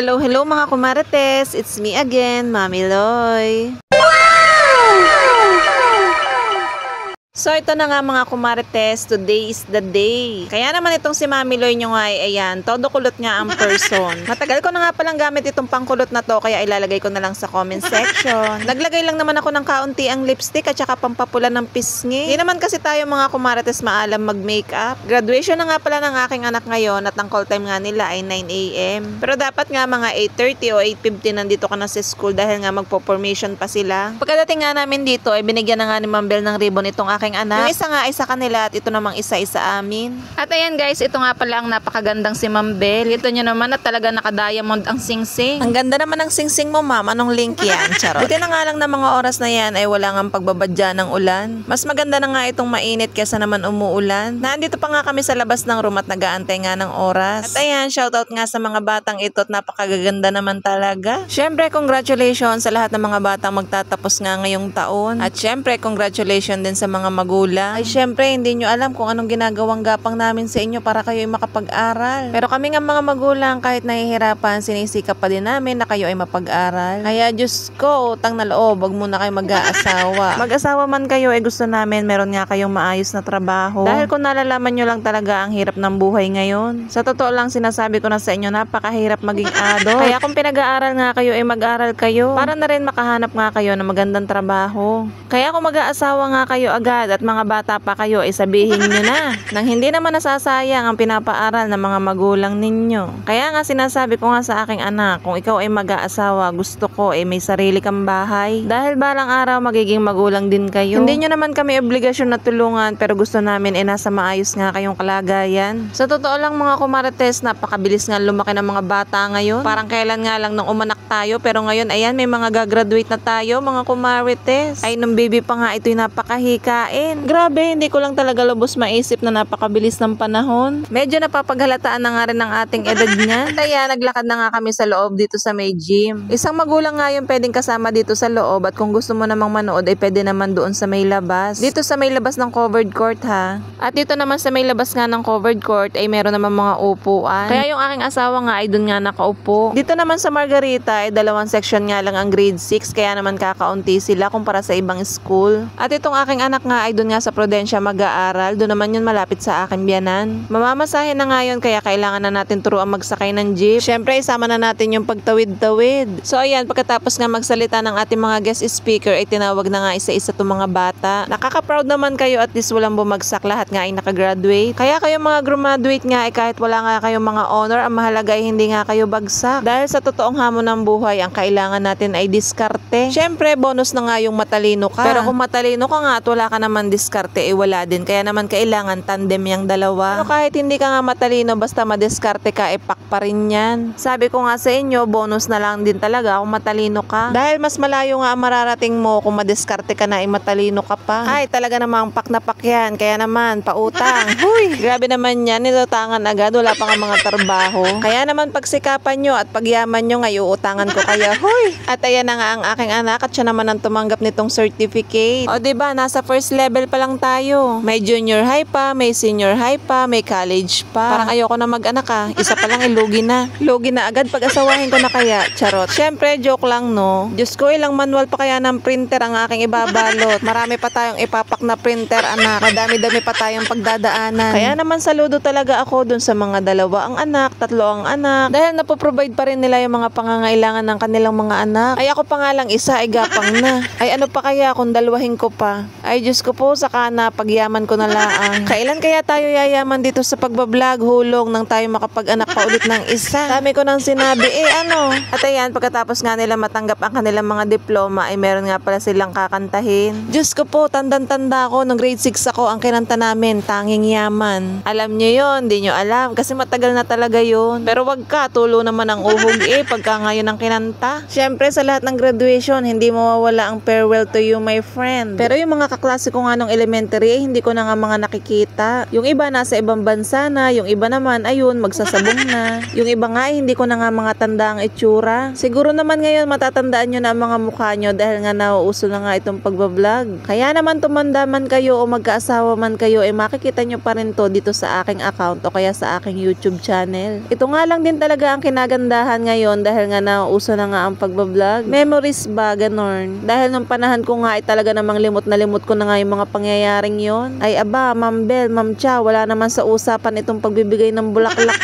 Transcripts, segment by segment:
Hello, hello mga kumarites! It's me again, Mami Loy. So ito na nga mga kumarites, today is the day. Kaya naman itong si Mami Loy nyo nga ay ayan, todo kulot nga ang person. Matagal ko na nga palang gamit itong pangkulot na to, kaya ilalagay ko na lang sa comment section. Naglagay lang naman ako ng kaunti ang lipstick at saka pampapula ng pisngi. Hindi naman kasi tayo mga kumarites maalam mag-makeup. Graduation na nga pala ng aking anak ngayon at ang call time nga nila ay 9 AM. Pero dapat nga mga 8:30 o 8:50 nandito ka na sa school dahil nga magpo-formation pa sila. Pagkadating nga namin dito ay binigyan na nga ni Ma'am Bel ng ribbon itong aking anak. Yung isa nga ay sa kanila at ito namang isa-isa amin. At ayan guys, ito nga pala ang napakagandang si Ma'am Bel. Ito nyo naman at talaga naka-diamond ang singsing. Ang ganda naman ng singsing mo ma'am. Anong link yan? Charot. Buti na nga lang na mga oras na yan ay wala nga pagbabadya ng ulan. Mas maganda na nga itong mainit kesa naman umuulan. Nandito pa nga kami sa labas ng room at nag-aantay nga ng oras. At ayan, shoutout nga sa mga batang ito at napakaganda naman talaga. Syempre, congratulations sa lahat ng mga batang magtatapos nga ngayong taon. At syempre, congratulations din sa mga magulang. Ay syempre, hindi nyo alam kung anong ginagawang gapang namin sa inyo para kayo ay makapag-aral. Pero kami nga mga magulang, kahit nahihirapan, sinisikap pa din namin na kayo ay mapag-aral. Kaya Diyos ko, utang na loob, wag muna kayo mag-aasawa. Mag-asawa man kayo, ay gusto namin meron nga kayong maayos na trabaho. Dahil kung nalalaman nyo lang talaga ang hirap ng buhay ngayon. Sa totoo lang sinasabi ko na sa inyo, napakahirap maging adult. Kaya kung pinag-aaral nga kayo, ay mag-aaral kayo. Para na rin makahanap nga kayo ng magandang trabaho. Kaya kung mag-aasawa nga kayo agad at mga bata pa kayo, ay sabihin nyo na nang hindi naman nasasayang ang pinapaaral ng mga magulang ninyo. Kaya nga sinasabi ko nga sa aking anak, kung ikaw ay mag-aasawa, gusto ko ay may sarili kang bahay. Dahil balang araw magiging magulang din kayo. Hindi nyo naman kami obligasyon na tulungan, pero gusto namin ay nasa maayos nga kayong kalagayan. Sa totoo lang mga kumarites, napakabilis nga lumaki ng mga bata ngayon. Parang kailan nga lang nung umanak tayo, pero ngayon ayan, may mga gagraduate na tayo mga kumarites. Ay nung baby pa nga ito'y napakahikain. Grabe, hindi ko lang talaga lubos maisip na napakabilis ng panahon. Medyo napapaghalataan na nga rin ang ating edad niya. Kaya naglakad na nga kami sa loob dito sa may gym. Isang magulang nga yung pwedeng kasama dito sa loob at kung gusto mo namang manood ay pwede naman doon sa may labas. Dito sa may labas ng covered court ha. At dito naman sa may labas nga ng covered court ay meron naman mga upuan. Kaya yung aking asawa nga ay doon nga nakaupo. Dito naman sa Margarita ay dalawang section nga lang ang grade 6 kaya naman kakaunti sila kumpara sa ibang school. At itong aking anak nga ay doon nga sa Prudencia mag-aaral. Doon naman yun malapit sa akin biyanan. Mamamasahin na nga yun kaya kailangan na natin turuan magsakay ng jeep. Syempre isama na natin yung pagtawid-tawid. So ayan, pagkatapos nga magsalita ng ating mga guest speaker ay tinawag na nga isa-isa itong mga bata. Nakaka-proud naman kayo at least walang bumagsak, lahat nga ay nakagraduate. Kaya kayo mga graduate nga ay kahit wala nga kayong mga honor, ang mahalaga ay hindi nga kayo bagsak. Dahil sa totoong hamon ng buhay, ang kailangan natin ay diskarte. Syempre bonus na nga yung matalino ka. Pero kung matalino ka nga at wala ka naman diskarte, eh wala din. Kaya naman kailangan tandem yung dalawa. Pero kahit hindi ka nga matalino, basta madiskarte ka, epak pa rin yan. Sabi ko nga sa inyo, bonus na lang din talaga kung matalino ka. Dahil mas malayo nga ang mararating mo kung madiskarte ka na, ay matalino ka pa. Ay, talaga namang pak na pak yan. Kaya naman, pautang. Huy, grabe naman yan. Nilutangan agad. Wala pa nga mga trabaho. Kaya naman pagsikapan nyo at pagyaman nyo, ngayon utangan ko kaya. Huy! At ayan na nga ang aking anak at siya naman ang tumanggap nitong certificate. O diba, nasa first level pa lang tayo. May junior high pa, may senior high pa, may college pa. Parang ayoko na mag-anak ah. Isa pa lang ilugi na. Lugi na agad pag-asawahin ko na kaya. Charot. Syempre, joke lang no. Diyos ko, ilang manual pa kaya ng printer ang aking ibabalot. Marami pa tayong ipapak na printer, anak. Madami-dami pa tayong pagdadaanan. Kaya naman saludo talaga ako dun sa mga dalawa ang anak, tatlo ang anak. Dahil napoprovide pa rin nila yung mga pangangailangan ng kanilang mga anak. Ay ako pa nga lang isa ay gapang na. Ay ano pa kaya kung dalawahin ko pa? Ay Diyos ko po, saka na pagyaman ko na laang. Kailan kaya tayo yayaman dito sa pagbablog, hulong nang tayo makapag-anak pa ulit ng isa? Dami ko nang sinabi, ano? At ayan, pagkatapos nga nila matanggap ang kanilang mga diploma, ay meron nga pala silang kakantahin. Diyos ko po, tandang-tanda ko, nung grade 6 ako, ang kinanta namin, Tanging Yaman. Alam nyo yun, di nyo alam, kasi matagal na talaga yun. Pero wag ka, tulo naman ang uhog pagka ngayon ang kinanta. Syempre, sa lahat ng graduation, hindi mawawala ang farewell to you, my friend. Pero yung mga kaklase ko ko nga nung elementary, hindi ko na nga mga nakikita. Yung iba nasa ibang bansa na, yung iba naman, ayun, magsasabong na. Yung iba nga, hindi ko na nga mga tanda ang itsura. Siguro naman ngayon, matatandaan nyo na ang mga mukha nyo dahil nga nauuso na nga itong pagbablog. Kaya naman tumanda man kayo o magkaasawa man kayo, makikita nyo pa rin to dito sa aking account o kaya sa aking YouTube channel. Ito nga lang din talaga ang kinagandahan ngayon dahil nga nauuso na nga ang pagbablog. Memories ba, ganon. Dahil nung panahon ko nga ay talaga namang limot na limot ko na nga yung mga pangyayaring yon. Ay aba, Ma'am Bel, Ma'am Cha, wala naman sa usapan itong pagbibigay ng bulaklak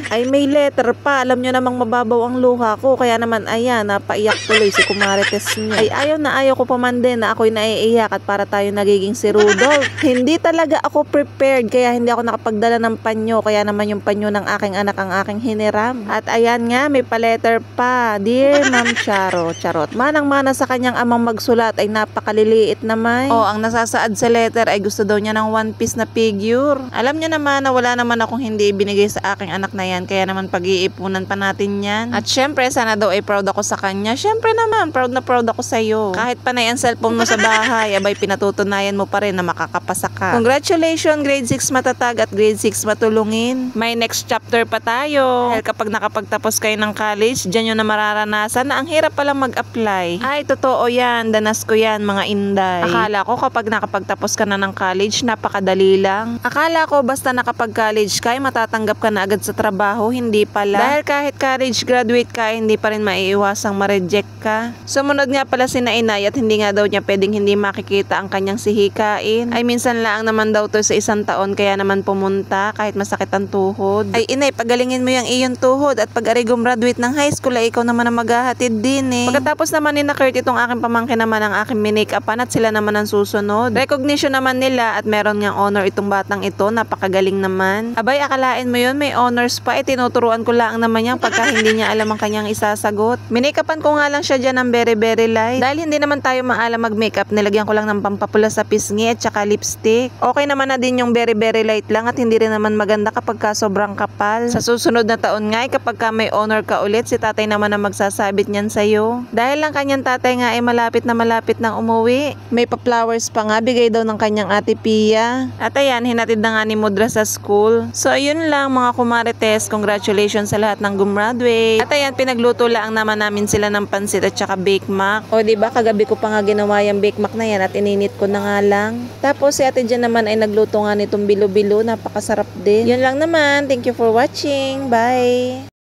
Ay may letter pa, alam nyo namang mababaw ang luha ko. Kaya naman ayan, napaiyak tuloy si Kumarites niya. Ay ayaw ko pa man din na ako'y naiiyak at para tayo nagiging si Rudolph. Hindi talaga ako prepared kaya hindi ako nakapagdala ng panyo. Kaya naman yung panyo ng aking anak ang aking hiniram. At ayan nga, may pa-letter pa. Dear Ma'am Charo, charot. Manang-mana sa kanyang amang magsulat ay napakaliliit naman. Ang nasasaad sa letter ay gusto daw niya ng one piece na figure. Alam niya naman na wala naman akong hindi binigay sa aking anak na yan. Kaya naman pag-iipunan pa natin yan. At syempre, sana daw ay proud ako sa kanya. Syempre naman, proud na proud ako sa'yo. Kahit panay ang cellphone mo sa bahay, abay pinatutunayan mo pa rin na makakapasa ka. Congratulations, grade 6 matatag at grade 6 matulungin. May next chapter pa tayo. Dahil kapag nakapagtapos kayo ng college, dyan yun na mararanasan na ang hirap palang mag-apply. Ay, totoo yan. Danas ko yan, mga inday. Akala ko kapag nakapagtapos ka na ng college, napakadali lang. Akala ko basta nakapag-college ka, ay matatanggap ka na agad sa trabaho. Hindi pala. Dahil kahit college graduate ka, hindi pa rin maiiwasang ma-reject ka. Sumunod nga pala si Inay at hindi nga daw niya pwedeng hindi makikita ang kanyang sihikain. Ay minsan lang naman daw to sa isang taon kaya naman pumunta kahit masakit ang tuhod. Ay Inay, pagalingin mo yung iyong tuhod at pag-ari gumraduate ng high school ay ikaw naman ang maghahatid din Pagkatapos naman ni na Kurt, itong aking pamangkin naman ang aking minake-upan at sila naman ang susunod. Recognition naman nila at meron ngang honor itong batang ito, napakagaling naman. Abay, akalain mo yun, may honors pa, tinuturuan ko lang naman yan pagka hindi niya alam ang kanyang isasagot. Minake-upan ko nga lang siya dyan ng very light. Dahil hindi naman tayo maalam mag-makeup, nilagyan ko lang ng pampapula sa pisngi at saka lipstick. Okay naman na din yung very light lang at hindi rin naman maganda kapag ka sobrang kapal. Sa susunod na taon nga, kapag ka may honor ka ulit, si tatay naman ang magsasabit niyan sa'yo. Dahil lang kanyang tatay nga ay malapit na umuwi. May pa-flowers pa nga, bigay daw ng kanyang ate Pia. At ayan, hinatid na nga ni Mudra sa school. So ayun lang mga kumarites, congratulations sa lahat ng gumraduate. At ayan, pinagluto lang naman namin sila ng pansit at saka bake mac. O diba, kagabi ko pa nga ginawa yung bake mac na yan at ininit ko na nga lang. Tapos si ate dyan naman ay nagluto nga nitong bilo-bilo, napakasarap din. Yun lang naman, thank you for watching, bye!